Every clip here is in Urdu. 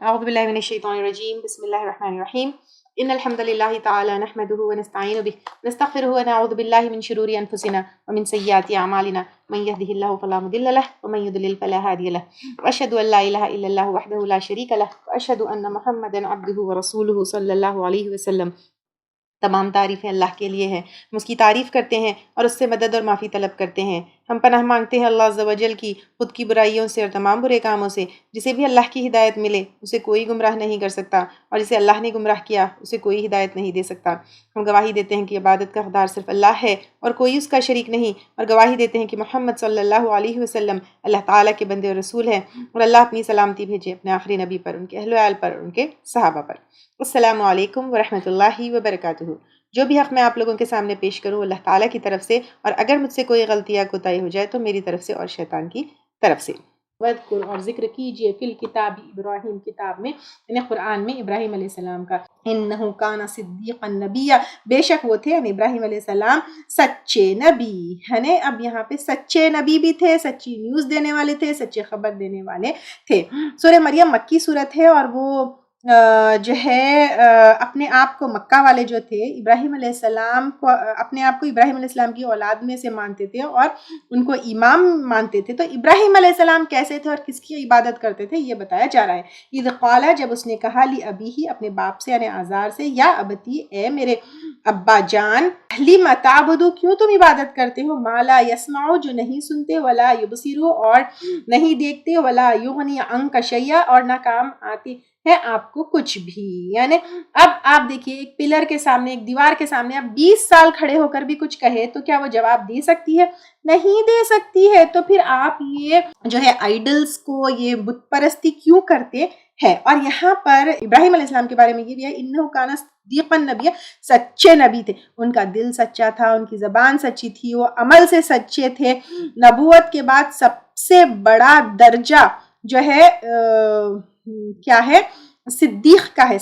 أعوذ بالله من الشيطان الرجيم بسم الله الرحمن الرحيم إن الحمد لله تعالى نحمده ونستعين به ونستغفره ونعوذ بالله من شرور أنفسنا ومن سيئات أعمالنا من يهده الله فلا مضل له ومن يضلل فلا هادي له وأشهد أن لا إله إلا الله وحده لا شريك له وأشهد أن محمدا عبده ورسوله صلى الله عليه وسلم۔ تمام تعریفیں اللہ کے لیے ہیں، ہم اس کی تعریف کرتے ہیں اور اس سے مدد اور معافی طلب کرتے ہیں۔ ہم پناہ مانگتے ہیں اللہ عز و جل کی خود کی برائیوں سے اور تمام برے کاموں سے۔ جسے بھی اللہ کی ہدایت ملے اسے کوئی گمراہ نہیں کر سکتا، اور جسے اللہ نے گمراہ کیا اسے کوئی ہدایت نہیں دے سکتا۔ ہم گواہی دیتے ہیں کہ عبادت کا حقدار صرف اللہ ہے اور کوئی اس کا شریک نہیں، اور گواہی دیتے ہیں کہ محمد صلی اللہ علیہ وسلم اللہ تعالیٰ کے بندے اور رسول ہیں، اور اللہ اپنی سلامتی بھیجے اپنے آخری نبی پر، ان کے اہل و عیال پر، ان کے صحابہ پر۔ السلام علیکم ورحمۃ اللہ وبرکاتہ۔ جو بھی حق میں آپ لوگوں کے سامنے پیش کروں اللہ تعالیٰ کی طرف سے، اور اگر مجھ سے کوئی غلطی یا کوتاہی ہو جائے تو میری طرف سے اور شیطان کی طرف سے۔ وَاذْكُرْ اور ذکر کیجئے فی الکتاب ابراہیم، کتاب میں یعنی قرآن میں ابراہیم علیہ السلام کا۔ انہ کان صدیقا نبیا، بے شک وہ تھے یعنی ابراہیم علیہ السلام سچے نبی ہے۔ اب یہاں پہ سچے نبی بھی تھے، سچی نیوز دینے والے تھے، سچے خبر دینے والے تھے۔ سورہ مریم مکی صورت ہے، اور وہ جو ہے اپنے آپ کو مکہ والے جو تھے ابراہیم علیہ السلام کو، اپنے آپ کو ابراہیم علیہ السلام کی اولاد میں سے مانتے تھے اور ان کو امام مانتے تھے۔ تو ابراہیم علیہ السلام کیسے تھے اور کس کی عبادت کرتے تھے یہ بتایا جا رہا ہے۔ اذ قال، جب اس نے کہا لابیہ، اپنے باپ سے یعنی آزار سے، یا ابتی، اے میرے ابا جان، لم تعبدوا، کیوں تم عبادت کرتے ہو، ما لا یسمع، جو نہیں سنتے، ولا یبصر، اور نہیں دیکھتے، ولا یغنی عنک شیئا، اور نہ کام آتے ہے آپ کو کچھ بھی۔ یعنی اب آپ دیکھیے ایک پلر کے سامنے، ایک دیوار کے سامنے آپ 20 سال کھڑے ہو کر بھی کچھ کہے تو کیا وہ جواب دے سکتی ہے؟ نہیں دے سکتی ہے۔ تو پھر آپ یہ جو ہے آئیڈلز کو، یہ بت پرستی کیوں کرتے ہیں؟ اور یہاں پر ابراہیم علیہ السلام کے بارے میں یہ بھی ہے، انہ کان صدیقا نبیا، سچے نبی تھے، ان کا دل سچا تھا، ان کی زبان سچی تھی، وہ عمل سے سچے تھے۔ نبوت کے بعد سب سے بڑا درجہ جو ہے کیا ہے؟ صدیق کا ہے،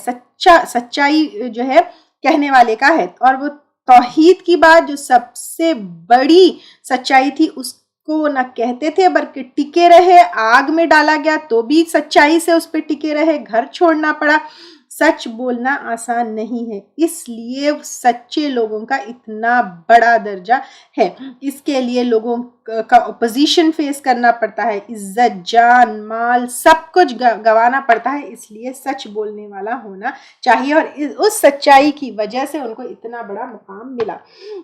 سچائی جو ہے کہنے والے کا ہے۔ اور وہ توحید کی بات جو سب سے بڑی سچائی تھی اس کو نہ کہتے تھے بلکہ ٹکے رہے، آگ میں ڈالا گیا تو بھی سچائی سے اس پہ ٹکے رہے، گھر چھوڑنا پڑا۔ سچ بولنا آسان نہیں ہے، اس لیے سچے لوگوں کا اتنا بڑا درجہ ہے۔ اس کے لیے لوگوں کا اپوزیشن فیس کرنا پڑتا ہے، عزت، جان، مال، سب کچھ گوانا پڑتا ہے، اس لیے سچ بولنے والا ہونا چاہیے، اور اس سچائی کی وجہ سے ان کو اتنا بڑا مقام ملا۔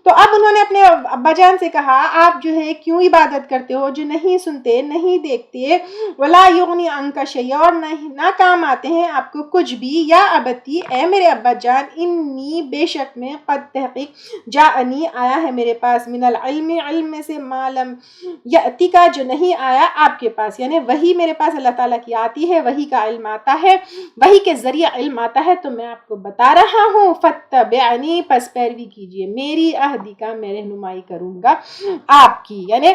تو اب انہوں نے اپنے ابا جان سے کہا آپ جو ہے کیوں عبادت کرتے ہو جو نہیں سنتے، نہیں دیکھتے، ولا یغنی عنک شیئا، اور نہ کام آتے ہیں آپ کو کچھ بھی، یا ابتی، اے میرے ابا جان، انی، بے شک میں، قد تحقیق، جاءنی، آیا ہے میرے پاس، من العلم، علم میں سے، ما لم یأتی کا، جو نہیں آیا آپ کے پاس، یعنی وہی میرے پاس اللہ تعالیٰ کی آتی ہے، وہی کا علم آتا ہے، وہی کے ذریعے علم آتا ہے، تو میں آپ کو بتا رہا ہوں، فاتبعنی، پس پیروی کیجئے میری، اہدی کا، میں رہنمائی کروں گا آپ کی۔ یعنی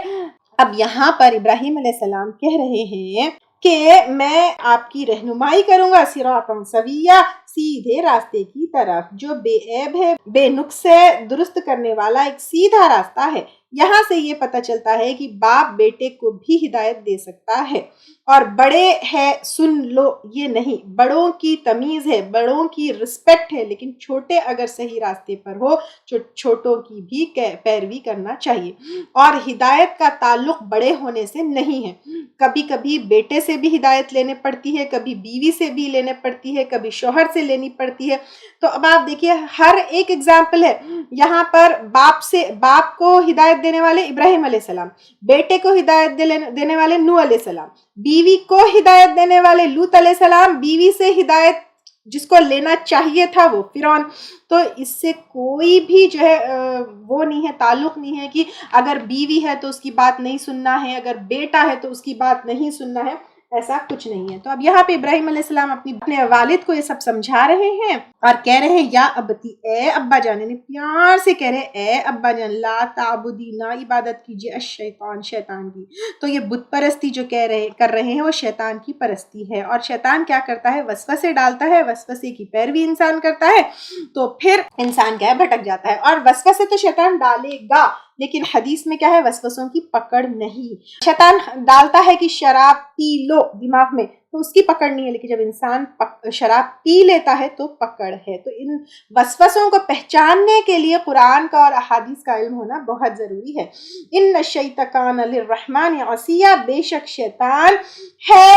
اب یہاں پر ابراہیم علیہ السلام کہہ رہے ہیں کہ میں آپ کی رہنمائی کروں گا، صراطا سویا، سیدھے راستے کی طرف، جو بے عیب ہے، بے نقص ہے، درست کرنے والا ایک سیدھا راستہ ہے۔ یہاں سے یہ پتہ چلتا ہے کہ باپ بیٹے کو بھی ہدایت دے سکتا ہے، اور بڑے ہے سن لو یہ نہیں، بڑوں کی تمیز ہے، بڑوں کی رسپیکٹ ہے، لیکن چھوٹے اگر صحیح راستے پر ہو چھوٹوں کی بھی پیروی کرنا چاہیے۔ اور ہدایت کا تعلق بڑے ہونے سے نہیں ہے، کبھی کبھی بیٹے سے بھی ہدایت لینے پڑتی ہے، کبھی بیوی سے بھی لینے پڑتی ہے، کبھی شوہر سے لینی پڑتی ہے۔ تو اب آپ دیکھیے ہر ایک اگزامپل ہے، یہاں پر باپ کو ہدایت دینے والے ابراہیم علیہ السلام، بیٹے کو ہدایت دینے والے نوح علیہ السلام، بیوی کو ہدایت دینے والے لوط علیہ السلام، بیوی سے ہدایت جس کو لینا چاہیے تھا وہ فرعون۔ تو اس سے کوئی بھی جو ہے وہ نہیں ہے، تعلق نہیں ہے کہ اگر بیوی ہے تو اس کی بات نہیں سننا ہے، اگر بیٹا ہے تو اس کی بات نہیں سننا ہے، ایسا کچھ نہیں ہے۔ تو اب یہاں پہ ابراہیم علیہ السلام اپنے والد کو یہ سب سمجھا رہے ہیں اور کہہ رہے ہیں یا ابتی، اے ابا جان، یعنی پیار سے کہہ رہے ہیں اے ابا جان، لا تعبدی، نہ عبادت کیجیے، الشیطان، شیطان کی۔ تو یہ بت پرستی جو کر رہے ہیں وہ شیطان کی پرستی ہے، اور شیطان کیا کرتا ہے؟ وسوسے ڈالتا ہے، وسوسے کی پیروی انسان کرتا ہے تو پھر انسان کیا ہے؟ بھٹک جاتا ہے، اور وسوسے تو شیطان ڈالے گا، لیکن حدیث میں کیا ہے؟ وسوسوں کی پکڑ نہیں. شیطان ڈالتا ہے کہ شراب پی لو دماغ میں، تو اس کی پکڑ نہیں ہے، لیکن جب انسان شراب پی لیتا ہے تو پکڑ ہے. تو ان وسوسوں کو پہچاننے کے لیے قرآن کا اور احادیث کا علم ہونا بہت ضروری ہے. ان الشیطان کان للرحمن عصیا، بے شک شیطان ہے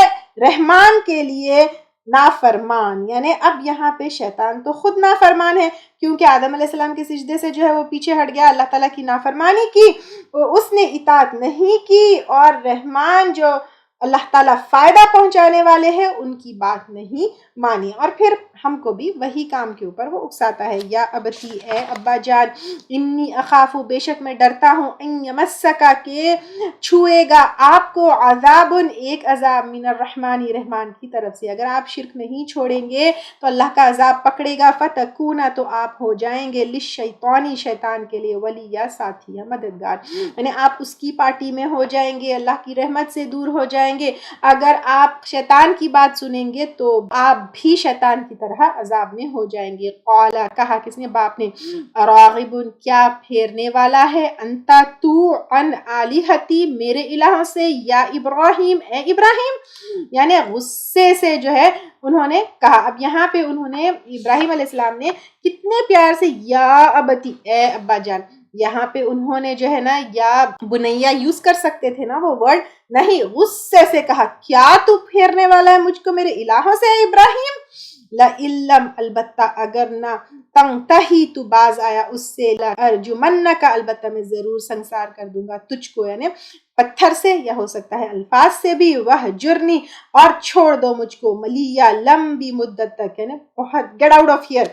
رحمان کے لیے نافرمان. یعنی اب یہاں پہ شیطان تو خود نافرمان ہے، کیونکہ آدم علیہ السلام کے سجدے سے جو ہے وہ پیچھے ہٹ گیا، اللہ تعالیٰ کی نافرمانی کی، اس نے اطاعت نہیں کی، اور رحمان جو اللہ تعالیٰ فائدہ پہنچانے والے ہیں ان کی بات نہیں مانی، اور پھر ہم کو بھی وہی کام کے اوپر وہ اکساتا ہے. یا ابتی، اے ابا جان، انی اخافو، بے شک میں ڈرتا ہوں، ان یمسکا، کہ چھوئے گا آپ کو، عذاب، ایک عذاب، من الرحمن، رحمان کی طرف سے. اگر آپ شرک نہیں چھوڑیں گے تو اللہ کا عذاب پکڑے گا. فتکونا، تو آپ ہو جائیں گے، للشیطانی، شیطان کے لیے، ولی، یا ساتھی یا مددگار. یعنی آپ اس کی پارٹی میں ہو جائیں گے، اللہ کی رحمت سے دور ہو جائیں گے. اگر آپ شیطان کی بات سنیں گے تو آپ بھی شیطان کی طرح عذاب میں ہو جائیں گے. قالا، کہا کس نے؟ باپ نے. راغب، کیا پھیرنے والا ہے، انتا، تو، عن آلہتی، میرے الہوں سے، یا ابراہیم، اے ابراہیم. یعنی غصے سے جو ہے انہوں نے کہا. اب یہاں پہ انہوں نے، ابراہیم علیہ السلام نے کتنے پیار سے یا ابتی، اے ابا جان. یہاں پہ انہوں نے جو ہے نا یا بنیا یوز کر سکتے تھے نا وہ ورڈ، نہیں، غصے سے کہا، کیا تو پھیرنے والا ہے مجھ کو میرے الہوں سے ابراہیم. لَإِلَّمْ، البتہ اگر نہ، تنتہی، تو باز آیا اس سے، لَأَرْجُمَنَّكَ، البتہ میں ضرور سنسار کر دوں گا تجھ کو. یعنی پتھر سے، یا ہو سکتا ہے الفاظ سے بھی. وَهْجُرْنِي، اور چھوڑ دو مجھ کو، ملیہ، لمبی مدت تک. یعنی بہت گیٹ آؤٹ آف ہیئر.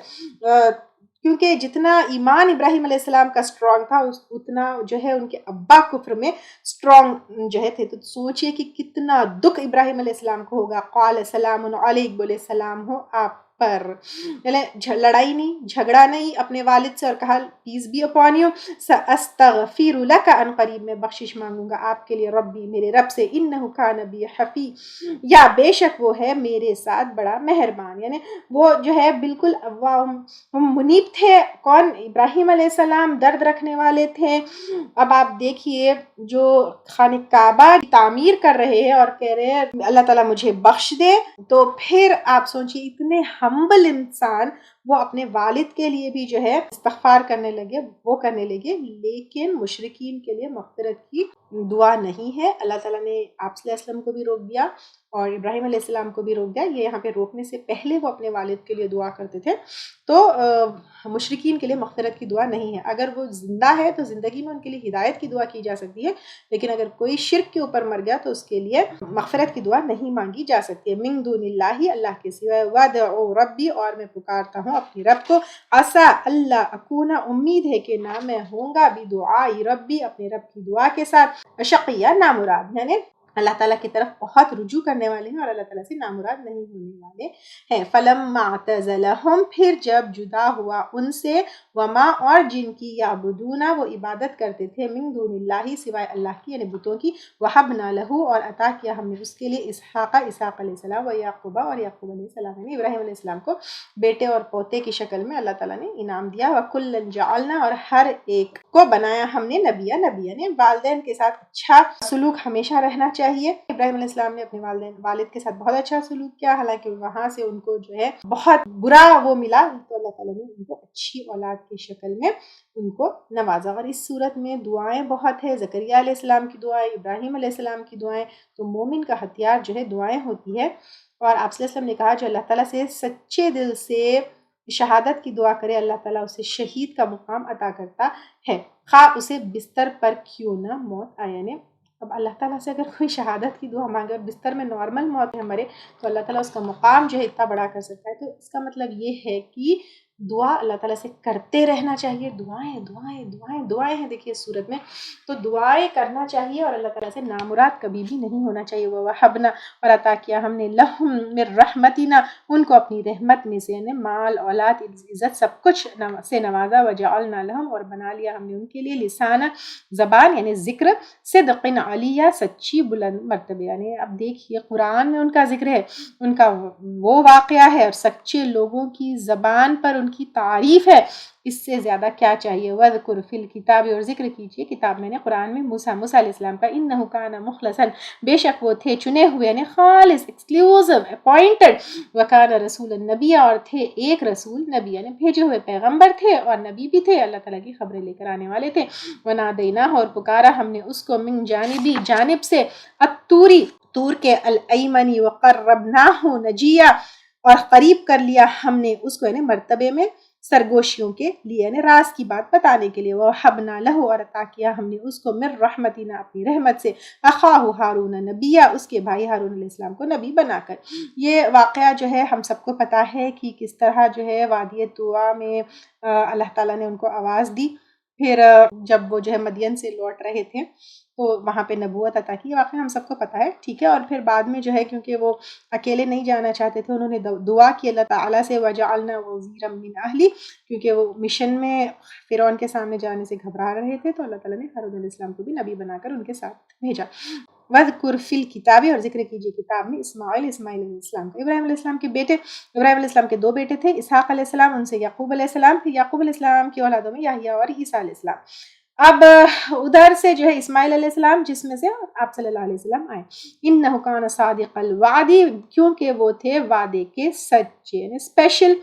کیونکہ جتنا ایمان ابراہیم علیہ السلام کا سٹرونگ تھا، اتنا جو ہے ان کے ابا کفر میں سٹرونگ جو ہے تھے. تو سوچئے کہ کتنا دکھ ابراہیم علیہ السلام کو ہوگا. قال سلام علیک، بولے سلام ہو آپ پر. یعنی لڑائی نہیں، جھگڑا نہیں اپنے والد سے، اور کہا پیس بی اپون یو. سأستغفر لک، ان قریب میں بخشش مانگوں گا آپ کے لیے، ربی، میرے رب سے، انہ کان بی حفی، یا بے شک وہ ہے میرے ساتھ بڑا مہربان. یعنی وہ جو ہے بالکل منیب تھے. کون؟ ابراہیم علیہ السلام درد رکھنے والے تھے. اب آپ دیکھیے جو خانہ کعبہ کی تعمیر کر رہے ہیں اور کہہ رہے ہیں اللہ تعالیٰ مجھے بخش دے، تو پھر آپ سوچیے اتنے ہمبل انسان وہ اپنے والد کے لیے بھی جو ہے استغفار کرنے لگے، وہ کرنے لگے. لیکن مشرکین کے لیے مغفرت کی دعا نہیں ہے. اللہ تعالیٰ نے آپ صلی اللہ علیہ وسلم کو بھی روک دیا اور ابراہیم علیہ السلام کو بھی روک دیا. یہ یہاں پہ روکنے سے پہلے وہ اپنے والد کے لیے دعا کرتے تھے. تو مشرکین کے لیے مغفرت کی دعا نہیں ہے. اگر وہ زندہ ہے تو زندگی میں ان کے لیے ہدایت کی دعا کی جا سکتی ہے، لیکن اگر کوئی شرک کے اوپر مر گیا تو اس کے لیے مغفرت کی دعا نہیں مانگی جا سکتی ہے. من دون اللہ، اللہ کے سوائے. وادعو ربی، اور میں پکارتا ہوں اپنی رب کو. عسیٰ اللہ اکون، امید ہے کہ نہ میں ہوں گا، بدعائی ربی، اپنے رب کی دعا کے ساتھ، شقیہ، نامراد. یعنی اللہ تعالیٰ کی طرف بہت رجوع کرنے والے ہیں اور اللہ تعالیٰ سے نامراد نہیں ہونے والے ہیں. فَلَمَّا اعْتَزَلَهُمْ، پھر جب جدا ہوا ان سے، وما، اور جن کی، یعبدون، وہ عبادت کرتے تھے، من دون اللہ، سوائے اللہ کی، یعنی بتوں کی. وَحَبْنَا لَهُ، اور عطا کیا ہم نے اس کے لیے، اسحاق، اسحاق علیہ السلام، و یعقوب، اور یعقوب علیہ السلام. یعنی ابراہیم علیہ السلام کو بیٹے اور پوتے کی شکل میں اللہ تعالیٰ نے انعام دیا. وَكُلًّا جَعَلْنَا، اور ہر ایک کو بنایا ہم نے نبیہ. یعنی والدین کے ساتھ اچھا سلوک ہمیشہ رہنا چاہیے. ابراہیم علیہ السلام نے اپنے والد کے ساتھ بہت اچھا سلوک کیا، حالانکہ وہاں سے ان کو جو ہے بہت برا وہ ملا، تو اللہ تعالیٰ نے ان کو اچھی اولاد کی شکل میں ان کو نوازا. اور اس صورت میں دعائیں بہت ہے. زکریا علیہ السلام کی دعائیں، ابراہیم علیہ السلام کی دعائیں. تو مومن کا ہتھیار جو ہے دعائیں ہوتی ہے. اور آپ صلی اللہ علیہ وسلم نے کہا جو اللہ تعالیٰ سے سچے دل سے شہادت کی دعا کرے، اللہ تعالیٰ اسے شہید کا مقام عطا کرتا ہے، خواہ اسے بستر پر کیوں نہ موت آئے. یعنی اب اللہ تعالیٰ سے اگر کوئی شہادت کی دعا مانگے اور بستر میں نارمل موت ہے مرے، تو اللہ تعالیٰ اس کا مقام جو ہے اتنا بڑا کر سکتا ہے. تو اس کا مطلب یہ ہے کہ دعا اللہ تعالیٰ سے کرتے رہنا چاہیے. دعائیں دعائیں دعائیں دعائیں ہیں دیکھیے اس صورت میں. تو دعائیں کرنا چاہیے اور اللہ تعالیٰ سے نامراد کبھی بھی نہیں ہونا چاہیے. وَوَهَبْنَا، اور عطا کیا ہم نے، لَهُم مِّن رَحْمَتِنَا، ان کو اپنی رحمت میں سے، یعنی مال، اولاد، عزت، سب کچھ سے نوازا. وَجَعَلْنَا لَهُمْ، اور بنا لیا ہم نے ان کے لیے، لسانہ، زبان، یعنی ذکر، صدق علیہ، سچی بلند مرتبے. یعنی اب دیکھیے قرآن میں ان کا ذکر ہے، ان کا وہ واقعہ ہے، اور سچے لوگوں کی زبان پر ان کی تعریف ہے، اس سے زیادہ کیا چاہیے. وَذْكُرْ فِي الْكِتَابِ، اور ذکر کیجیے کتاب میں نے قرآن میں موسیٰ علیہ السلام کا. إِنَّهُ كَانَ مُخْلَصًا، بے شک وہ تھے چنے ہوئے، یعنی خالص، ایکسکلوزیو، اپوائنٹڈ. وَكَانَ رَسُولًا نَبِيًّا، اور تھے ایک رسول نبی، یعنی بھیجے ہوئے پیغمبر تھے اور نبی بھی تھے، اللہ تعالیٰ کی خبریں لے کر آنے والے تھے. وَنَادَيْنَاهُ، اور پکارا ہم نے اس کو، من جانب سے، الطوری، طور کے، الایمنی، وقربناہ نجیہ، اور قریب کر لیا ہم نے اس کو، یعنی مرتبے میں سرگوشیوں کے لیے، یعنی راز کی بات بتانے کے لیے. وَوَهَبْنَا لَهُ، اور عطا کیا ہم نے اس کو، من رحمتنا، اپنی رحمت سے، اخاہ ہارون نبیہ، اس کے بھائی ہارون علیہ السلام کو نبی بنا کر. یہ واقعہ جو ہے ہم سب کو پتا ہے کہ کس طرح جو ہے وادی طویٰ میں اللہ تعالیٰ نے ان کو آواز دی. پھر جب وہ جو ہے مدین سے لوٹ رہے تھے تو وہاں پہ نبوت عطا کی. یہ واقعہ ہم سب کو پتا ہے، ٹھیک ہے. اور پھر بعد میں جو ہے کیونکہ وہ اکیلے نہیں جانا چاہتے تھے، انہوں نے دعا کی اللہ تعالیٰ سے، وَجَعَلْنَا وَزِيرًا مِّنْ أَهْلِي، کیونکہ وہ مشن میں فرعون کے سامنے جانے سے گھبرا رہے تھے، تو اللہ تعالیٰ نے ہارون علیہ السلام کو بھی نبی بنا کر ان کے ساتھ بھیجا. وَذْكُرْ فِي الْكِتَابِ، اور ذکر کیجیے کتاب میں، اسماعیل علیہ السلام کا. ابراہیم علیہ السلام کے بیٹے، ابراہیم علیہ السلام کے دو بیٹے تھے، اسحاق علیہ السلام، ان سے یعقوب علیہ السلام. پھر یعقوب علیہ السلام کی اولادوں میں یحییٰ اور عیسیٰ علیہ السلام. اب ادھر سے جو ہے اسماعیل علیہ السلام، جس میں سے آپ صلی اللہ علیہ وسلم آئے. انہ کان صادق الوعد، کیونکہ وہ تھے وعدے کے سچے، یعنی اسپیشل.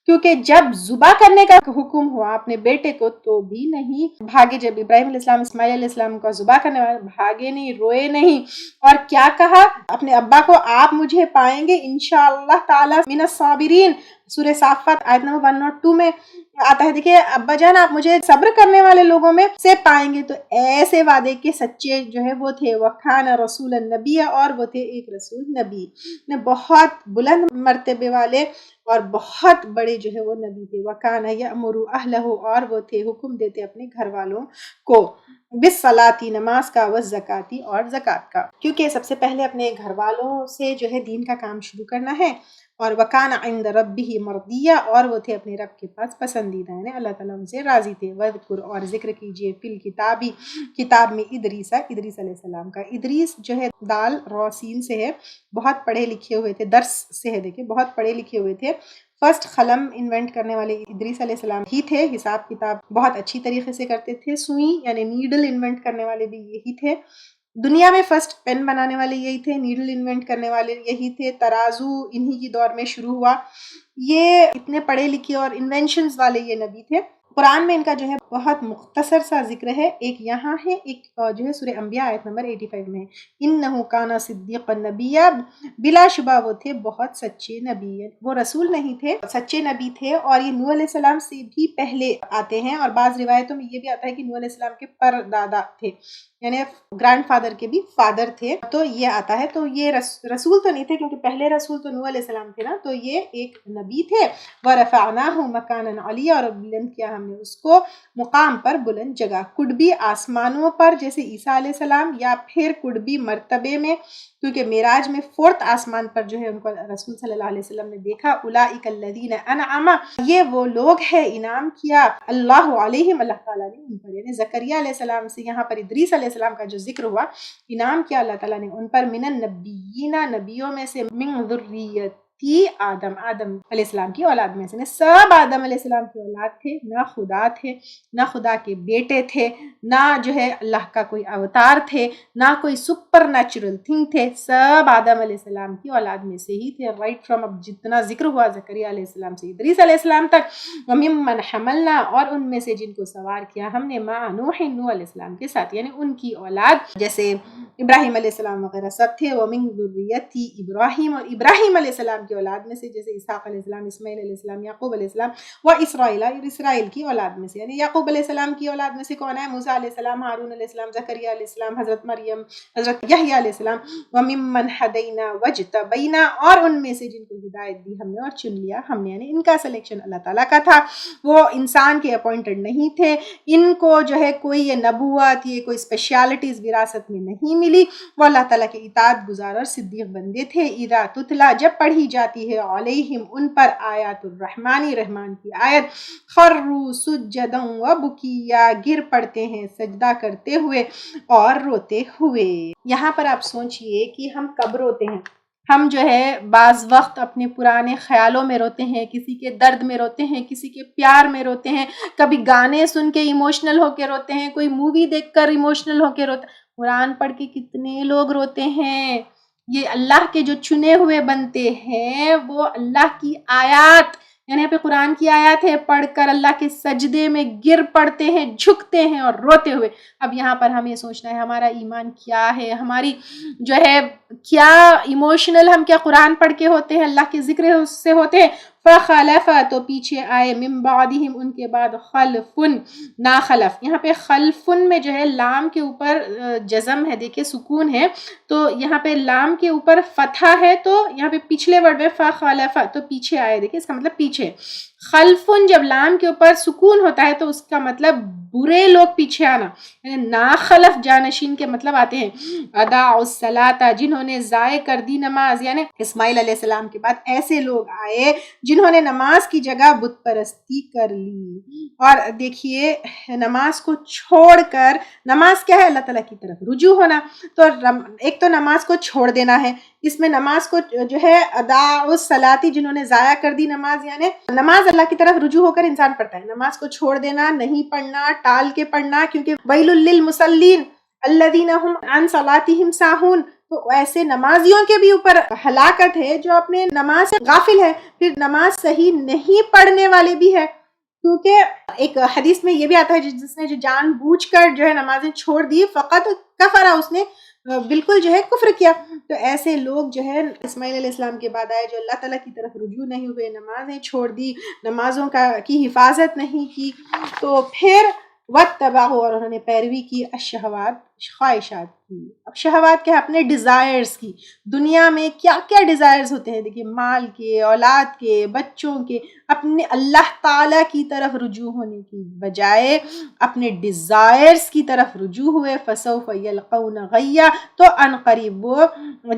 کیونکہ جب ذبح کرنے کا حکم ہوا اپنے بیٹے کو تو بھی نہیں بھاگے. جب ابراہیم علیہ السلام اسماعیل علیہ السلام کا ذبح کرنے والے، بھاگے نہیں، روئے نہیں. اور کیا کہا اپنے ابا کو، آپ مجھے پائیں گے انشاءاللہ تعالی من الصابرین. سورہ صافات آیت نمبر 102 میں آتا ہے، دیکھیے ابا جان آپ مجھے صبر کرنے والے لوگوں میں سے پائیں گے. تو ایسے وعدے کے سچے جو ہے وہ تھے. وَكَانَ رَسُولًا نَبِيًّا، اور وہ تھے ایک رسول نبی، بہت بلند مرتبے والے اور بہت بڑے جو ہے وہ نبی تھے. وَكَانَ يَأْمُرُ أَهْلَهُ، اور وہ تھے حکم دیتے اپنے گھر والوں کو، بالصلاۃ، نماز کا، والزکاۃ، اور زکوٰۃ کا. کیونکہ سب سے پہلے اپنے گھر والوں سے جو ہے دین کا کام شروع کرنا ہے. اور وَكَانَ عِنْدَ رَبِّهِ مَرْضِيًّا، اور وہ تھے اپنے رب کے پاس پسندیدہ، یعنی اللہ تعالیٰ ان سے راضی تھے. وَذْكُرْ، اور ذکر کیجیے، فِي الْكِتَابِ، کتاب میں، ادریس علیہ السلام کا. ادریس جو ہے دال رو سین سے ہے، بہت پڑھے لکھے ہوئے تھے، درس سے ہے، دیکھیں بہت پڑھے لکھے ہوئے تھے. فرسٹ قلم انوینٹ کرنے والے ادریس علیہ السلام ہی تھے. حساب کتاب بہت اچھی طریقے سے کرتے تھے. سوئی یعنی نیڈل انوینٹ کرنے والے بھی یہی تھے. دنیا میں فرسٹ پین بنانے والے یہی تھے. نیڈل انوینٹ کرنے والے یہی تھے. ترازو انہی کی دور میں شروع ہوا. یہ اتنے پڑھے لکھے اور انوینشنز والے یہ نبی تھے. قرآن میں ان کا جو ہے بہت مختصر سا ذکر ہے. ایک یہاں ہے، ایک جو ہے سورہ انبیاء آیت نمبر 85 میں ہے. انہ کان صدیقا نبیّا، بلا شبہ وہ تھے بہت سچے نبی. وہ رسول نہیں تھے، سچے نبی تھے. اور یہ نوح علیہ السلام سے بھی پہلے آتے ہیں. اور بعض روایتوں میں یہ بھی آتا ہے کہ نوح علیہ السلام کے پر دادا تھے، یعنی گرینڈ فادر کے بھی فادر تھے. تو یہ آتا ہے. تو یہ رسول تو نہیں تھے، کیونکہ پہلے رسول تو نوح علیہ السلام تھے نا. تو یہ ایک نبی تھے. وَرَفَعْنَاهُ مَكَانًا عَلِيًّا، اور بلند کیا ہم نے اس کو مقام پر، بلند جگہ. کڈ بھی آسمانوں پر جیسے عیسیٰ علیہ السلام، یا پھر کڈ بھی مرتبے میں، کیونکہ معراج میں 4th آسمان پر جو ہے ان کو رسول صلی اللہ علیہ وسلم نے دیکھا. اولئک الذین انعم، یہ وہ لوگ ہیں انعام کیا اللہ علیہم، اللہ تعالیٰ نے ان پر. یعنی زکریا علیہ السلام سے یہاں پر ادریس علیہ السلام کا جو ذکر ہوا، انعام کیا اللہ تعالیٰ نے ان پر. من النبیین، نبیوں میں سے. من ذریتی آدم، آدم علیہ السلام کی اولاد میں سے. سب آدم علیہ السلام کی اولاد تھے. نہ خدا تھے، نہ خدا کے بیٹے تھے، نہ جو ہے اللہ کا کوئی اوتار تھے، نہ کوئی سپر نیچرل تھنگ تھے. سب آدم علیہ السلام کی اولاد میں سے ہی تھے. رائٹ فرام اب جتنا ذکر ہوا زکریا علیہ السلام سے ادریس علیہ السلام تک. وَمِمَّنْ حَمَلْنَا، اور ان میں سے جن کو سوار کیا ہم نے، مَعَ نوح، نوح علیہ السلام کے ساتھ، یعنی ان کی اولاد جیسے ابراہیم علیہ السلام وغیرہ سب تھے. وَمِن ذُرِّيَّتِ ابراہیم، اور ابراہیم علیہ السلام کی اولاد میں سے جیسے اسحاق علیہ السلام، اسماعیل علیہ السلام، یعقوب علیہ السلام. و اسرائیل، اور اسرائیل کی اولاد میں سے. یعنی یعقوب علیہ السلام کی اولاد میں سے کون ہے؟ موسیٰ علیہ السلام، ہارون علیہ السلام، زکریا علیہ السلام، حضرت مریم، حضرت یحییٰ علیہ السلام. وَمِمَّنْ هَدَيْنَا وَاجْتَبَيْنَا، اور ان میں سے جن کو ہدایت دی ہم نے اور چن لیا ہم نے. یعنی ان کا سلیکشن اللہ تعالیٰ کا تھا، وہ انسان کے اپوائنٹڈ نہیں تھے. ان کو جو ہے کوئی یہ نبوت، یہ کوئی اسپیشلٹیز وراثت میں نہیں ملی. وہ اللہ تعالیٰ کے اطاعت گزار اور صدیق بندے تھے. اذا تتلا، جب پڑھی جاتی ہے، علیہم ان پر، آیات الرحمن، رحمان کی آیت، خروا سجدا وبکیا، گر پڑتے ہیں سجدہ کرتے ہوئے اور روتے ہوئے. یہاں پر آپ سوچئے کہ ہم کب روتے ہیں. ہم جو ہے بعض وقت اپنے پرانے خیالوں میں روتے ہیں، کسی کے درد میں روتے ہیں، کسی کے پیار میں روتے ہیں، کبھی گانے سن کے ایموشنل ہو کے روتے ہیں، کوئی مووی دیکھ کر ایموشنل ہو کے روتے ہیں۔ قرآن پڑھ کے کتنے لوگ روتے ہیں۔ یہ اللہ کے جو چنے ہوئے بنتے ہیں، وہ اللہ کی آیات، یعنی یہاں پہ قرآن کی آیات ہے، پڑھ کر اللہ کے سجدے میں گر پڑتے ہیں، جھکتے ہیں اور روتے ہوئے۔ اب یہاں پر ہمیں سوچنا ہے ہمارا ایمان کیا ہے، ہماری جو ہے کیا ایموشنل، ہم کیا قرآن پڑھ کے ہوتے ہیں، اللہ کے ذکر سے ہوتے ہیں۔ فخلف، تو پیچھے آئے، من بعدہم، ان کے بعد، خلفن، ناخلف۔ یہاں پہ خلفن میں جو ہے لام کے اوپر جزم ہے، دیکھیں سکون ہے، تو یہاں پہ لام کے اوپر فتحہ ہے، تو یہاں پہ پچھلے ورڈ میں فخلف، تو پیچھے آئے، دیکھیں اس کا مطلب پیچھے۔ خلفن جب لام کے اوپر سکون ہوتا ہے تو اس کا مطلب برے لوگ پیچھے آنا، یعنی ناخلف جانشین کے مطلب آتے ہیں۔ اضاعوا الصلاۃ، جنہوں نے ضائع کر دی نماز، یعنی اسماعیل علیہ السلام کے بعد ایسے لوگ آئے جنہوں نے نماز کی جگہ بت پرستی کر لی۔ اور دیکھیے نماز کو چھوڑ کر، نماز کیا ہے؟ اللہ تعالیٰ کی طرف رجوع ہونا۔ تو ایک تو نماز کو چھوڑ دینا ہے، اس میں نماز کو جو ہے اضاعوا الصلاۃ، جنہوں نے ضائع کر دی نماز، یعنی نماز اللہ کی طرف رجوع ہو کر انسان پڑھتا ہے، نماز کو چھوڑ دینا، نہیں پڑھنا، ٹال کے پڑھنا، کیونکہ ویل للمصلین الذین هم عن صلاتهم ساہون، تو ایسے نمازیوں کے بھی اوپر ہلاکت ہے جو اپنے نماز سے غافل ہے، پھر نماز صحیح نہیں پڑھنے والے بھی ہے، کیونکہ ایک حدیث میں یہ بھی آتا ہے جس نے جو جان بوجھ کر جو ہے نمازیں چھوڑ دی، فقط کفر، اس نے بالکل جو ہے کفر کیا۔ تو ایسے لوگ جو ہے اسماعیل علیہ السلام کے بعد آئے جو اللہ تعالیٰ کی طرف رجوع نہیں ہوئے، نمازیں چھوڑ دی، نمازوں کی حفاظت نہیں کی، تو پھر واتبعوا، اور انہوں نے پیروی کی، الشہوات، خواہشات کی۔ اب شہوات کیا ہے؟ اپنے ڈیزائرز کی۔ دنیا میں کیا کیا ڈیزائرز ہوتے ہیں، دیکھیے مال کے، اولاد کے، بچوں کے، اپنے اللہ تعالیٰ کی طرف رجوع ہونے کی بجائے اپنے ڈیزائرز کی طرف رجوع ہوئے، فسوف یلقون غیا، تو ان قریب وہ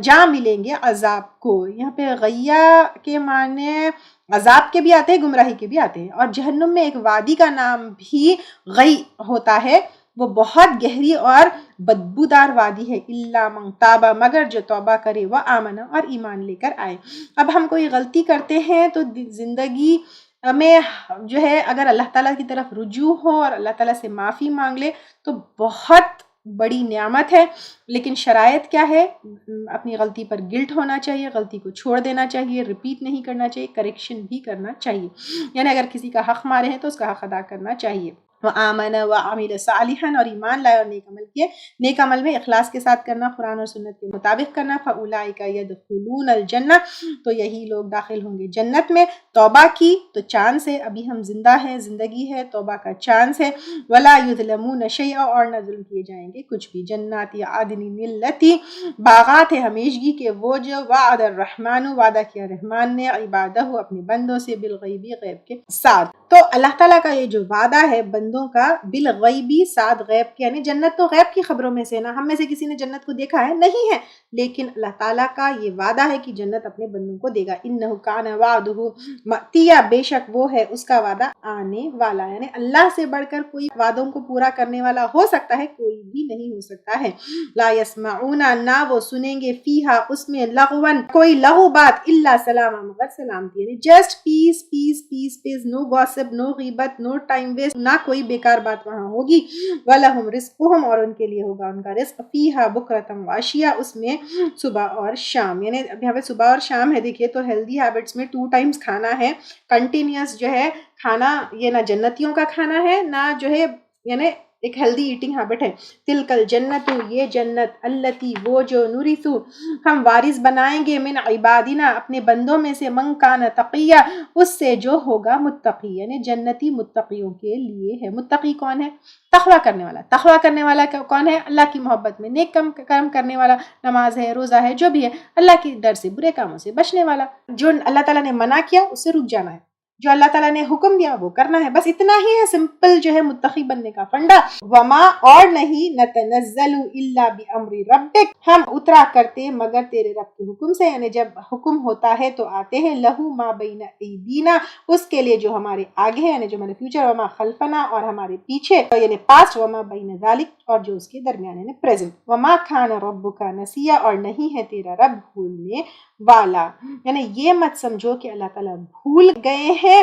جا ملیں گے عذاب کو۔ یہاں پہ غیا کے معنی عذاب کے بھی آتے ہیں، گمراہی کے بھی آتے ہیں، اور جہنم میں ایک وادی کا نام بھی غی ہوتا ہے، وہ بہت گہری اور بدبودار وادی ہے۔ الا من تاب، مگر جو توبہ کرے، وہ آمن، اور ایمان لے کر آئے۔ اب ہم کوئی غلطی کرتے ہیں تو زندگی میں جو ہے اگر اللہ تعالیٰ کی طرف رجوع ہو اور اللہ تعالیٰ سے معافی مانگ لے تو بہت بڑی نعمت ہے، لیکن شرائط کیا ہے؟ اپنی غلطی پر گلٹ ہونا چاہیے، غلطی کو چھوڑ دینا چاہیے، ریپیٹ نہیں کرنا چاہیے، کریکشن بھی کرنا چاہیے، یعنی اگر کسی کا حق مارے ہیں تو اس کا حق ادا کرنا چاہیے۔ وآمن وعمل صالحا، اور ایمان لائے اور نیک عمل کیے، نیک عمل میں اخلاص کے ساتھ کرنا، قرآن اور سنت کے مطابق کرنا، فاولئک یدخلون الجنہ، تو یہی لوگ داخل ہوں گے جنت میں۔ توبہ کی تو چانس ہے، ابھی ہم زندہ ہیں، زندگی ہے، توبہ کا چانس ہے۔ ولا یظلمون شیئا، اور نہ ظلم کیے جائیں گے کچھ بھی۔ جنات عدن التی، باغات ہمیشگی کے وہ جو وعد الرحمن، وعدہ کیا رحمان نے، عبادہ اپنے بندوں سے، بالغیبی، غیب کے ساتھ۔ تو اللہ تعالیٰ کا یہ جو وعدہ ہے بندوں کا، بالغیبی، ساتھ غیب کے، یعنی جنت تو غیب کی خبروں میں سے نا، ہم میں سے کسی نے جنت کو دیکھا ہے نہیں ہے، لیکن اللہ تعالیٰ کا یہ وعدہ ہے کہ جنت اپنے بندوں کو دے گا۔ انہ کان وعدہ مأتیا، بے شک وہ ہے اس کا وعدہ آنے والا، یعنی اللہ سے بڑھ کر کوئی وعدوں کو پورا کرنے والا ہو سکتا ہے؟ کوئی بھی نہیں ہو سکتا ہے۔ لا یسمعون، نہ وہ سنیں گے، فیہا، اس میں، لغوا، کوئی لغو بات، الا سلاما، مگر سلامتی، یعنی جسٹ پیس پیس پیس پیس، نو گاسپ، نو غیبت، نو ٹائم ویسٹ، نہ کوئی بیکار بات وہاں ہوگی۔ وَلَهُمْ رِزْقُهُمْ، اور ان کے لیے ہوگا ان کا رزق، فیہا بکرۃ وعشیہ، اس میں صبح اور شام، یعنی اب یہاں پہ صبح اور شام ہے، دیکھیے تو ہیلدی ہیبٹس میں 2 ٹائمز کھانا ہے، کنٹینیوس جو ہے کھانا، یہ نہ جنتیوں کا کھانا ہے، نہ جو ہے یعنی ایک ہیلدی ایٹنگ ہیبٹ ہے۔ تلک الجنت، یہ جنت، التی، وہ جو، نورث، ہم وارث بنائیں گے، من عبادنا، اپنے بندوں میں سے، من کان تقیا، اس سے جو ہوگا متقی، یعنی جنتی متقیوں کے لیے ہے۔ متقی کون ہے؟ تقویٰ کرنے والا۔ تقویٰ کرنے والا کون ہے؟ اللہ کی محبت میں نیک کام کرنے والا، نماز ہے، روزہ ہے، جو بھی ہے، اللہ کی ڈر سے، برے کاموں سے بچنے والا۔ جو اللہ تعالیٰ نے منع کیا اس سے رک جانا ہے، جو اللہ تعالیٰ نے حکم دیا وہ کرنا ہے، بس اتنا ہی ہے سمپل جو ہے متقی بننے کا فنڈا۔ وما، اور نہیں، نتنزل الا بامر ربک، ہم اترا کرتے مگر تیرے رب کے حکم سے، یعنی جب حکم ہوتا ہے تو آتے ہیں، لہو ما بین ایدینا، اس کے لیے جو ہمارے آگے ہے، یعنی جو ہمارے فیوچر، وما خلفنا، اور ہمارے پیچھے یعنی پاسٹ، وما بین ذالک، اور جو اس کے درمیان یعنی پریزنٹ۔ وما کان ربک نسیا، اور نہیں ہے تیرا رب بھولنے والا، یعنی یہ مت سمجھو کہ اللہ تعالیٰ بھول گئے ہیں۔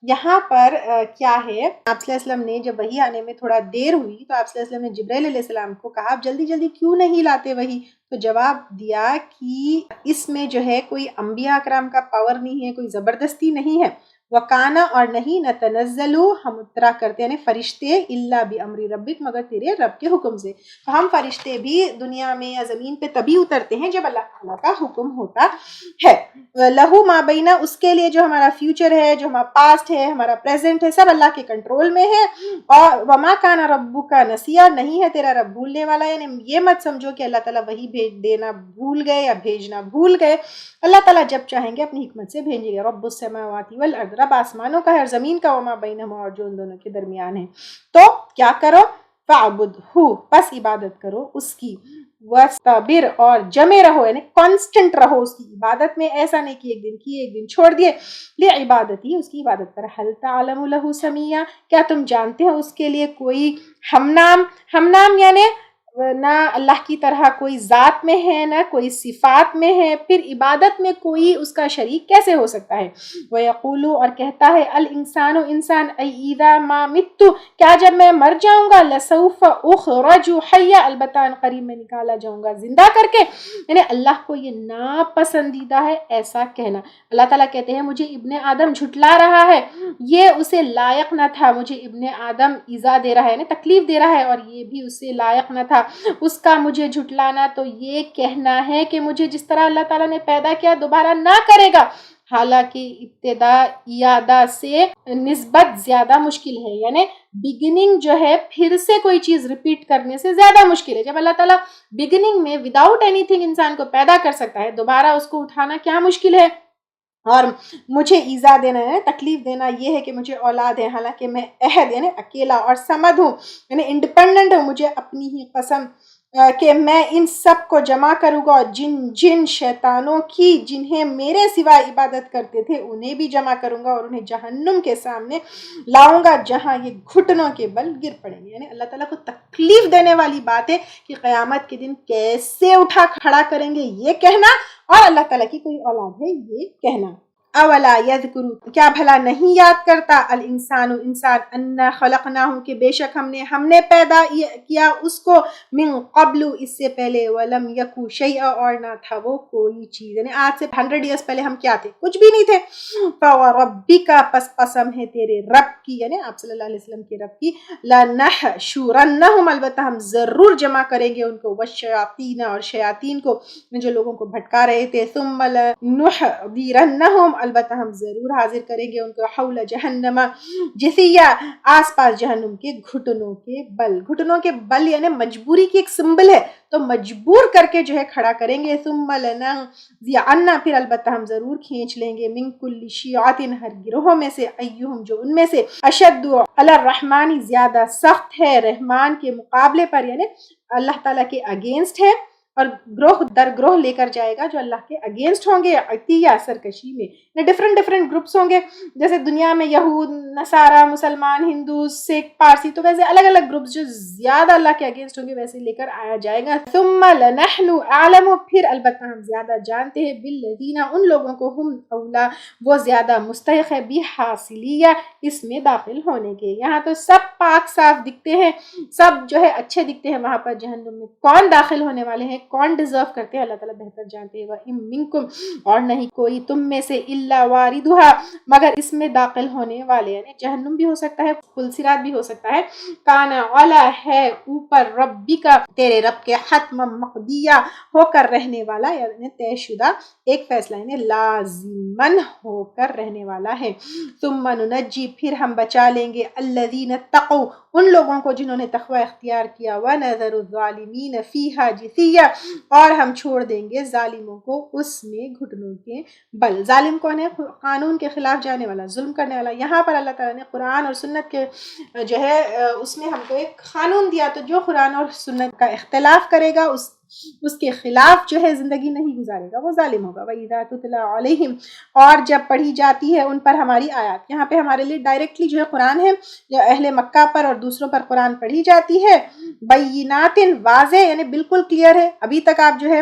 یہاں پر کیا ہے، آپ صلی اللہ علیہ وسلم نے جب وحی آنے میں تھوڑا دیر ہوئی تو آپ صلی اللہ علیہ وسلم نے جبرائیل علیہ السلام کو کہا آپ جلدی جلدی کیوں نہیں لاتے وحی؟ تو جواب دیا کہ اس میں جو ہے کوئی انبیاء اکرام کا پاور نہیں ہے، کوئی زبردستی نہیں ہے۔ وکانا، اور نہیں، نتنزلو، ہم اترا کرتے یعنی فرشتے، الا بامر ربک، مگر تیرے رب کے حکم سے۔ تو ہم فرشتے بھی دنیا میں یا زمین پہ تبھی اترتے ہیں جب اللہ تعالیٰ کا حکم ہوتا ہے۔ لہو ما بینا، اس کے لیے جو ہمارا فیوچر ہے، جو ہمارا پاسٹ ہے، ہمارا پریزنٹ ہے، سب اللہ کے کنٹرول میں ہے۔ اور وما کان ربک نسیا، نہیں ہے تیرا رب بھولنے والا، یعنی یہ مت سمجھو کہ اللہ تعالیٰ وہی بھیج دینا بھول گئے یا بھیجنا بھول گئے۔ اللہ تعالیٰ جب چاہیں گے اپنی حکمت سے بھیجیں گے۔ رب السماوات والارض، رب آسمانوں کا ہے اور زمین کا، وما بینہما، اور جو ان دونوں کے درمیان ہے۔ تو کیا کرو، فاعبدہ، بس عبادت کرو اس کی، وَاسْتَبِرْ، اور جمے رہو، یعنی کانسٹنٹ رہو اس کی عبادت میں، ایسا نہیں کہ ایک دن کی ایک دن چھوڑ دیے، لعبادتی، اس کی عبادت پر۔ هل تعلم له سمیا، کیا تم جانتے ہو اس کے لیے کوئی ہم نام یعنی نہ اللہ کی طرح کوئی ذات میں ہے نہ کوئی صفات میں ہے، پھر عبادت میں کوئی اس کا شریک کیسے ہو سکتا ہے؟ وَيَقُولُ، اور کہتا ہے، الانسان، انسان، اِذَا مَا مِتُّ، کیا جب میں مر جاؤں گا، لَسَوْفَ أُخْرَجُ حَيًّا، البتہ قریب میں نکالا جاؤں گا زندہ کر کے۔ یعنی اللہ کو یہ ناپسندیدہ ہے ایسا کہنا۔ اللہ تعالیٰ کہتے ہیں مجھے ابن آدم جھٹلا رہا ہے، یہ اسے لائق نہ تھا، مجھے ابن آدم ایذا دے رہا ہے یعنی تکلیف دے رہا ہے، اور یہ بھی اسے لائق نہ تھا اس کا مجھے جھٹلانا۔ تو یہ کہنا ہے کہ مجھے جس طرح اللہ تعالیٰ نے پیدا کیا دوبارہ نہ کرے گا، حالانکہ ابتدا اعادہ سے نسبت زیادہ مشکل ہے، یعنی بگننگ جو ہے پھر سے کوئی چیز ریپیٹ کرنے سے زیادہ مشکل ہے۔ جب اللہ تعالیٰ بگننگ میں وداؤٹ اینی تھنگ انسان کو پیدا کر سکتا ہے، دوبارہ اس کو اٹھانا کیا مشکل ہے؟ اور مجھے ایذا دینا ہے، تکلیف دینا یہ ہے کہ مجھے اولاد ہے، حالانکہ میں احد یعنی اکیلا اور صمد ہوں، یعنی انڈیپینڈنٹ ہوں۔ مجھے اپنی ہی قسم کہ میں ان سب کو جمع کروں گا، اور جن شیطانوں کی جنہیں میرے سوا عبادت کرتے تھے انہیں بھی جمع کروں گا، اور انہیں جہنم کے سامنے لاؤں گا جہاں یہ گھٹنوں کے بل گر پڑیں گے۔ یعنی اللہ تعالیٰ کو تکلیف دینے والی بات ہے کہ قیامت کے دن کیسے اٹھا کھڑا کریں گے یہ کہنا، اور اللہ تعالیٰ کی کوئی اولاد ہے یہ کہنا۔ اولا یذکر، کیا بھلا نہیں یاد کرتا، الانسان، انسان، انا خلقناہ، کہ بے شک ہم نے پیدا کیا اس کو، من قبل، اس سے پہلے، ولم یکو شیئا، اور نہ تھا وہ کوئی چیز، یعنی آج سے 100 ایئرس پہلے ہم کیا تھے؟ کچھ بھی نہیں تھے۔ فوربک، پس قسم ہے تیرے رب کی، یعنی آپ صلی اللہ علیہ وسلم کے رب کی، لنحشرنہم، البتہ ہم ضرور جمع کریں گے ان کو، والشیاطین، اور شیاطین کو جو لوگوں کو بھٹکا رہے تھے، ثم لنحضرنہم، البتہ ہم ضرور حاضر کریں گے ان کو، حول جہنم جثیا، آس پاس جہنم کے گھٹنوں کے بل۔ گھٹنوں کے بل یعنی مجبوری کی ایک سمبل ہے، تو مجبور کر کے جو ہے کھڑا کریں گے۔ ثم لننزعن، پھر البتہ ہم ضرور کھینچ لیں گے، من کل شیعۃ، ہر گروہوں میں سے، ایہم، جو ان میں سے، اشد علی الرحمن، زیادہ سخت ہے رحمان کے مقابلے پر، یعنی اللہ تعالیٰ کے اگینسٹ ہے، اور گروہ در گروہ لے کر جائے گا جو اللہ کے اگینسٹ ہوں گے، عطیہ، سرکشی میں، ڈفرنٹ گروپس ہوں گے، جیسے دنیا میں یہود، نصارہ، مسلمان، ہندو، سکھ، پارسی، تو ویسے الگ الگ گروپس جو زیادہ اللہ کے اگینسٹ ہوں گے ویسے لے کر آیا جائے گا۔ ثم لنحن اعلم، پھر البتہ ہم زیادہ جانتے ہیں، بالذین، ان لوگوں کو، ہم اولا، وہ زیادہ مستحق ہے، بحاصلیہ، اس میں داخل ہونے کے۔ یہاں تو سب پاک صاف دکھتے ہیں، سب جو ہے اچھے دکھتے ہیں، وہاں پر جہنم میں کون داخل ہونے والے ہیں، کون ڈیزرو کرتے ہیں، اللہ تعالیٰ بہتر جانتے ہیں۔ وَإِن مِّنکُمْ، اور نہیں کوئی تم میں سے، إِلَّا وَارِدُهَا، مگر اس میں داخل ہونے والے، یعنی جہنم بھی ہو سکتا ہے، پل صراط بھی ہو سکتا ہے، کان علی، ہے اوپر، ربک، تیرے رب کے، حتما مقضیہ، ہو کر رہنے والا، یعنی طے شدہ ایک فیصلہ، یعنی لازمن ہو کر رہنے والا ہے۔ ثم ننجی، پھر ہم بچا لیں گے، الذین اتقوا، ان لوگوں کو جنہوں نے تقوی اختیار کیا، وَنَذَرُ الظَّالِمِينَ فِيهَا جِثِيًّا، اور ہم چھوڑ دیں گے ظالموں کو اس میں گھٹنوں کے بل۔ ظالم کون ہے؟ قانون کے خلاف جانے والا، ظلم کرنے والا۔ یہاں پر اللہ تعالیٰ نے قرآن اور سنت کے جو ہے اس میں ہم کو ایک قانون دیا، تو جو قرآن اور سنت کا اختلاف کرے گا، اس کے خلاف جو ہے زندگی نہیں گزارے گا، وہ ظالم ہوگا۔ وَإِذَا تُتْلَىٰ عَلَيْهِمْ، اور جب پڑھی جاتی ہے ان پر ہماری آیات، یہاں پہ ہمارے لیے ڈائریکٹلی جو ہے قرآن ہے، جو اہل مکہ پر اور دوسروں پر قرآن پڑھی جاتی ہے، بینات، واضح، یعنی بالکل کلیئر ہے۔ ابھی تک آپ جو ہے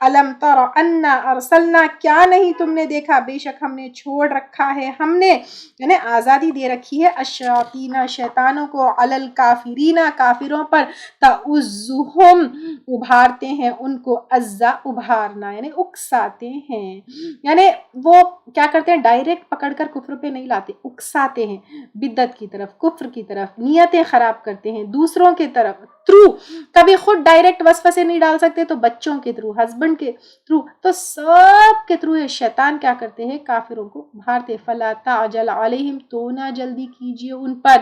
الم تر انا ارسلنا, کیا نہیں تم نے دیکھا, بے شک ہم نے چھوڑ رکھا ہے, ہم نے یعنی آزادی دے رکھی ہے, الشیاطین شیطانوں کو, علی الکافرین کافروں پر, تعزهم ابھارتے ہیں ان کو, عزا ابھارنا یعنی اکساتے ہیں, یعنی وہ کیا کرتے ہیں ڈائریکٹ پکڑ کر کفر پہ نہیں لاتے, اکساتے ہیں بدعت کی طرف, کفر کی طرف, نیتیں خراب کرتے ہیں دوسروں کی طرف تھرو, کبھی خود ڈائریکٹ وسوسے نہیں ڈال سکتے تو بچوں کے تھرو, ہسبینڈ کے تھرو, تو سب کے تھرو یہ شیطان کیا کرتے ہیں کافروں کو بھارتے. فلا تعجل علیہم, تو نہ جلدی کیجئے ان پر,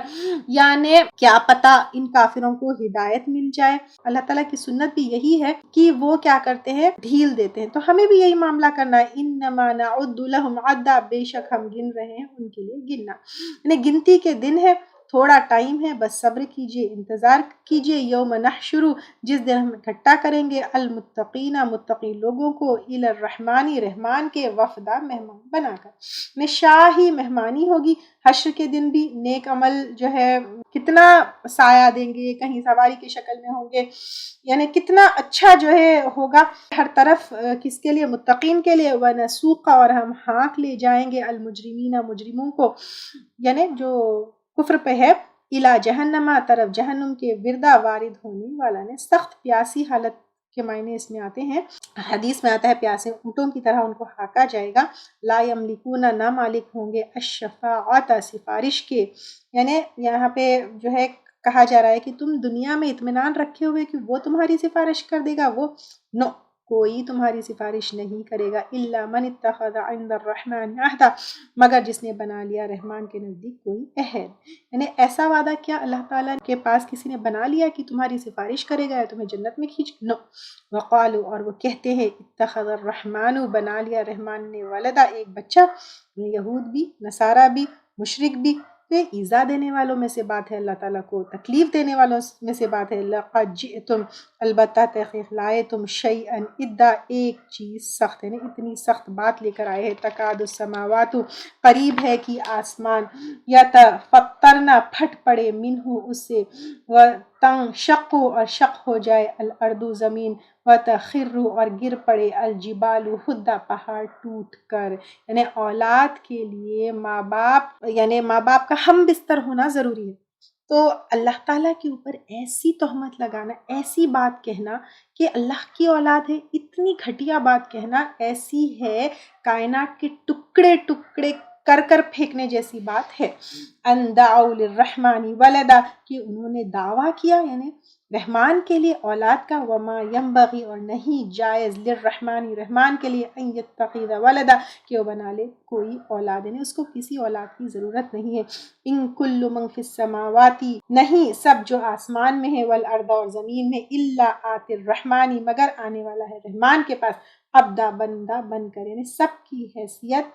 یعنی کیا پتا ان کافروں کو ہدایت مل جائے. اللہ تعالیٰ کی سنت بھی یہی ہے کہ وہ کیا کرتے ہیں ڈھیل دیتے ہیں, تو ہمیں بھی یہی معاملہ کرنا ہے. انما نعد لهم عدا, بے شک ہم گن رہے ہیں ان کے لیے گننا, یعنی گنتی کے دن ہے, تھوڑا ٹائم ہے, بس صبر کیجئے, انتظار کیجئے. یوم نحشر, جس دن ہم اکٹھا کریں گے, المتقین متقی لوگوں کو, الی الرحمن رحمان کے, وفدا مہمان بنا کر, شاہی مہمانی ہوگی حشر کے دن بھی. نیک عمل جو ہے کتنا سایہ دیں گے, کہیں سواری کی شکل میں ہوں گے, یعنی کتنا اچھا جو ہے ہوگا ہر طرف کس کے لیے, متقین کے لیے. ونسوق, اور ہم ہانک لے جائیں گے, المجرمین مجرموں کو, یعنی جو کفر پہ ہے, الا جہنم, طرف جہنم کے, وردا وارد ہونے والا, نے سخت پیاسی حالت کے معنی اس میں آتے ہیں. حدیث میں آتا ہے پیاسے اونٹوں کی طرح ان کو ہانکا جائے گا. لا یملکون, نہ مالک ہوں گے, الشفاعت, سفارش کے, یعنی یہاں پہ جو ہے کہا جا رہا ہے کہ تم دنیا میں اطمینان رکھے ہوئے کہ وہ تمہاری سفارش کر دے گا, وہ نو, کوئی تمہاری سفارش نہیں کرے گا. الا من اتخذ عند الرحمن عہدا, مگر جس نے بنا لیا رحمان کے نزدیک کوئی عہد, یعنی ایسا وعدہ کیا اللہ تعالیٰ کے پاس کسی نے بنا لیا کہ تمہاری سفارش کرے گا یا تمہیں جنت میں کھینچ, نو. وقالو, اور وہ کہتے ہیں, اتخذ الرحمن, بنا لیا رحمان نے, ولدا, ایک بچہ. یہود بھی, نصارہ بھی, مشرک بھی, یہ ایذا دینے والوں میں سے بات ہے, اللہ تعالیٰ کو تکلیف دینے والوں میں سے بات ہے. لقد جئتم, البتہ تحقیق لائے تم, شیئا ادا, ایک چیز سخت, یعنی اتنی سخت بات لے کر آئے ہیں. تکاد السماوات, قریب ہے کہ آسمان, یتفطرن, پھٹ پڑے, منہ, اس سے, وتنشق, اور شق ہو جائے, الارض, زمین, وتخر, اور گر پڑے, الجبال, ہدا, پہاڑ ٹوٹ کر. یعنی اولاد کے لیے ماں باپ, یعنی ماں باپ کا ہم بستر ہونا ضروری ہے. تو اللہ تعالیٰ کے اوپر ایسی تہمت لگانا, ایسی بات کہنا کہ اللہ کی اولاد ہے, اتنی گھٹیا بات کہنا, ایسی ہے کائنات کے ٹکڑے ٹکڑے کر کر پھینکنے جیسی بات ہے. ان دعوا للرحمن ولدا, کہ انہوں نے دعویٰ کیا یعنی رحمان کے لیے اولاد کا. وما ینبغی, اور نہیں جائز, للرحمن, رحمان کے لیے, ان یتخذ ولدا, کہ وہ بنا لے کوئی اولاد, یعنی اس کو کسی اولاد کی ضرورت نہیں ہے. ان کل من فی السماوات, نہیں سب جو آسمان میں ہے, والارض, اور زمین میں, الا آتی الرحمن, مگر آنے والا ہے رحمان کے پاس, عبدا, بندہ بن کر, یعنی سب کی حیثیت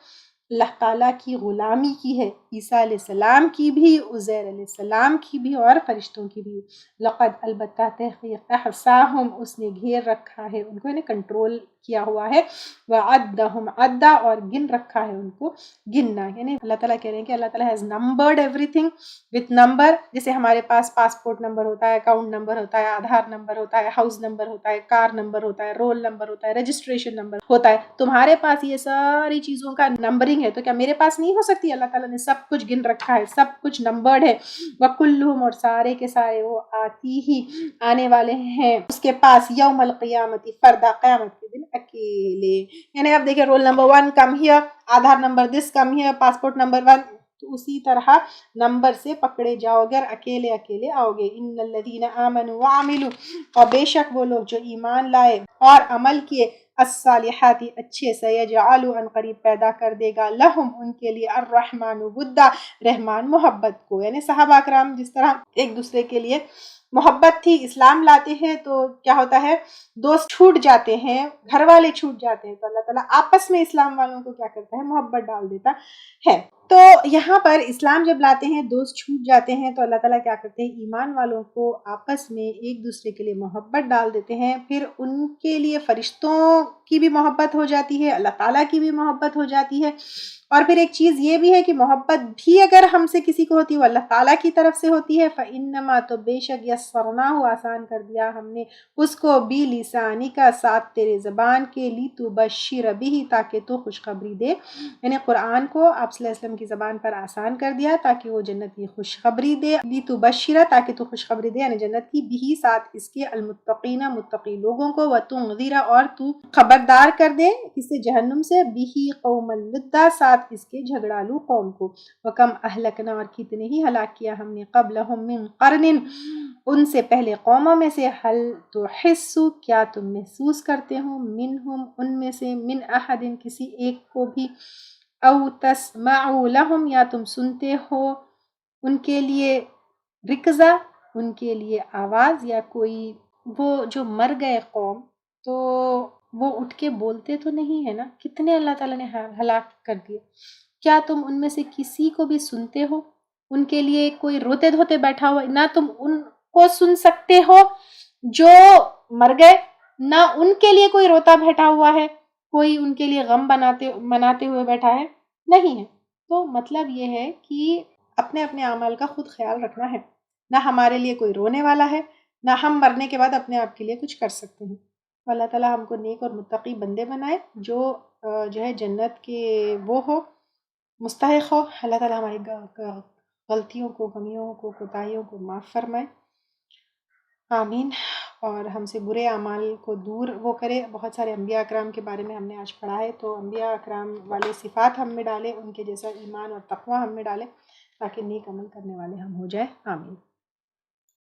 اللہ تعالیٰ کی غلامی کی ہے, عیسیٰ علیہ السلام کی بھی, عزیر علیہ السلام کی بھی, اور فرشتوں کی بھی. لقد, البتہ تحقیق, احصاہم, اس نے گھیر رکھا ہے ان کو, یعنی کنٹرول کیا ہوا ہے. وعدہم عدا, اور گن رکھا ہے ان کو گننا. یعنی اللہ تعالیٰ کہہ رہے ہیں کہ اللہ تعالیٰ has numbered everything with number. جیسے ہمارے پاس پاسپورٹ نمبر ہوتا ہے, اکاؤنٹ نمبر ہوتا ہے, آدھار نمبر ہوتا ہے, ہاؤس نمبر ہوتا ہے, کار نمبر ہوتا ہے, رول نمبر ہوتا ہے, رجسٹریشن نمبر ہوتا ہے. تمہارے پاس یہ ساری چیزوں کا نمبرنگ ہے, تو کیا میرے پاس نہیں ہو سکتی؟ اللہ تعالیٰ نے سب کچھ گن رکھا ہے, سب کچھ نمبرڈ ہے. وکلہم, اور سارے کے سارے, وہ آتی ہی, آنے والے ہیں اس کے پاس, یوم القیامت, فردا, قیامت کے دن اکیلے. یعنی اب دیکھیں, roll number 1 come here, Aadhaar number this come here, passport number 1, تو اسی طرح نمبر سے پکڑے جاؤ گے, اکیلے اکیلے آؤ گے. ان الذین آمنوا وعملوا, اور بے شک وہ لوگ جو ایمان لائے اور عمل کیے, الصالحات, اچھے سے, یجعل, ان قریب پیدا کر دے گا, لہم, ان کے لیے, الرحمن ودا, رحمان محبت کو. یعنی صحابہ اکرام جس طرح ایک دوسرے کے لیے محبت تھی, اسلام لاتے ہیں تو کیا ہوتا ہے, دوست چھوٹ جاتے ہیں, گھر والے چھوٹ جاتے ہیں, تو اللہ تعالیٰ آپس میں اسلام والوں کو کیا کرتا ہے, محبت ڈال دیتا ہے. تو یہاں پر اسلام جب لاتے ہیں دوست چھوٹ جاتے ہیں تو اللہ تعالیٰ کیا کرتے ہیں، ایمان والوں کو آپس میں ایک دوسرے کے لیے محبت ڈال دیتے ہیں، پھر ان کے لیے فرشتوں کی بھی محبت ہو جاتی ہے، اللہ تعالیٰ کی بھی محبت ہو جاتی ہے، اور پھر ایک چیز یہ بھی ہے کہ محبت بھی اگر ہم سے کسی کو ہوتی ہے وہ اللہ تعالیٰ کی طرف سے ہوتی ہے، فَإِنَّمَا تو بے شک یسرناہ آسان کر دیا ہم نے اس کو بھی لسانی کا ساتھ تیرے زبان کے لِتُبَشِّرَ بِهِ تاکہ تو خوشخبری دے، یعنی قرآن کو آپ صلی اللہ علیہ وسلم کی زبان پر آسان کر دیا تاکہ وہ جنت کی خوشخبری دے، لِتُبَشِّرَ تاکہ تو خوشخبری دے یعنی جنت کی، بھی ساتھ اس کے المتقین متقی لوگوں کو، وَتُنذِرَ اور تو خبردار کر دے اس سے جہنم سے، بھی قوم اللدہ ساتھ اس کے جھگڑالو قوم کو، وَكَمْ أَهْلَكْنَا اور کتنے ہی ہلاک کیا ہم نے، قَبْلَهُم مِّن قَرْنٍ ان سے پہلے قوموں میں سے، حل تحس کیا تم محسوس کرتے ہو، منہم ان میں سے، من احد کسی ایک کو بھی، او تسمع لہم یا تم سنتے ہو ان کے لیے، رکزہ ان کے لیے آواز، یا کوئی وہ جو مر گئے قوم تو وہ اٹھ کے بولتے تو نہیں ہے نا، کتنے اللہ تعالیٰ نے ہلاک کر دیے، کیا تم ان میں سے کسی کو بھی سنتے ہو، ان کے لیے کوئی روتے دھوتے بیٹھا ہوا، نہ تم ان کو سن سکتے ہو جو مر گئے، نہ ان کے لیے کوئی روتا بیٹھا ہوا ہے، کوئی ان کے لیے غم مناتے ہوئے بیٹھا ہے، نہیں ہے۔ تو مطلب یہ ہے کہ اپنے اپنے اعمال کا خود خیال رکھنا ہے، نہ ہمارے لیے کوئی رونے والا ہے، نہ ہم مرنے کے بعد اپنے آپ کے لیے کچھ کر سکتے ہیں۔ اللہ تعالیٰ ہم کو نیک اور متقی بندے بنائے جو جو ہے جنت کے وہ ہو، مستحق ہو۔ اللہ تعالیٰ ہماری غلطیوں کو، کمیوں کو، کوتاہیوں کو معاف فرمائے، آمین، اور ہم سے برے اعمال کو دور وہ کرے۔ بہت سارے انبیاء اکرام کے بارے میں ہم نے آج پڑھا ہے، تو انبیاء اکرام والے صفات ہم میں ڈالے، ان کے جیسا ایمان اور تقوی ہم میں ڈالے تاکہ نیک عمل کرنے والے ہم ہو جائیں، آمین۔